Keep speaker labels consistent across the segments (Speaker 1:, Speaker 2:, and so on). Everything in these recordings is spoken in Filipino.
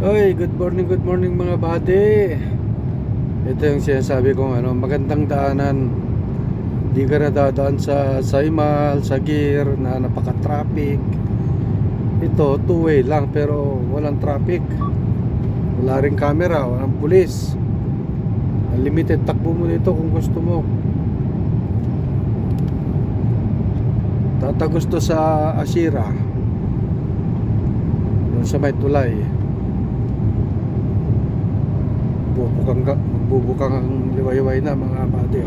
Speaker 1: Oy, good morning mga buddy. Ito yung sinasabi kong magandang daanan. Di ka nadadaan sa Saimal, sa Gir na napaka-traffic. Ito, two-way lang pero walang traffic. Wala ring camera, walang pulis. Unlimited takbo mo dito kung gusto mo. Tatagos to sa Ashira. Doon sa may tulay. Magbubukang ang liwayway na mga buddy.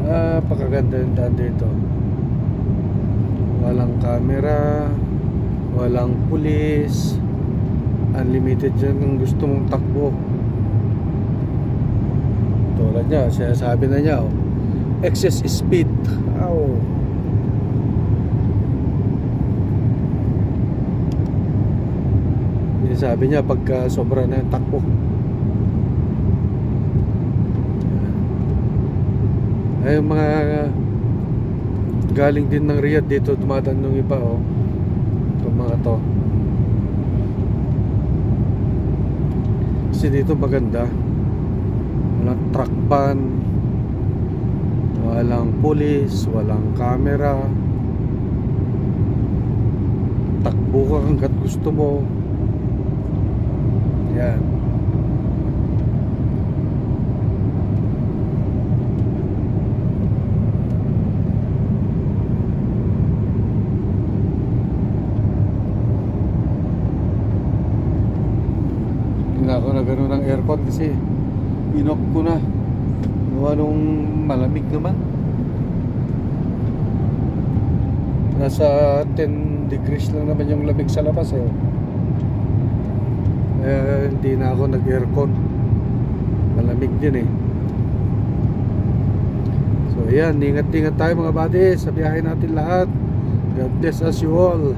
Speaker 1: Napakaganda yung daan dito. Walang camera, walang pulis, unlimited dyan kung gusto mong takbo. Tulad niya, sinasabi na niya excess speed. Sabi niya pagka sobra na yung takbo. Ay, yung mga galing din ng Riyadh dito dumadaan nung iba itong mga to. Kasi dito maganda, walang truck ban, walang pulis, walang camera, takbo ka hanggat gusto mo. Yan. Hindi na ako na gano'n ng aircon kasi inok ko na. Nung malamig naman. Nasa 10 degrees lang naman yung lamig sa labas hindi na ako nag-aircon. Malamig din So ayan, ingat-ingat tayo mga buddy sa biyahe natin lahat. God bless us you all.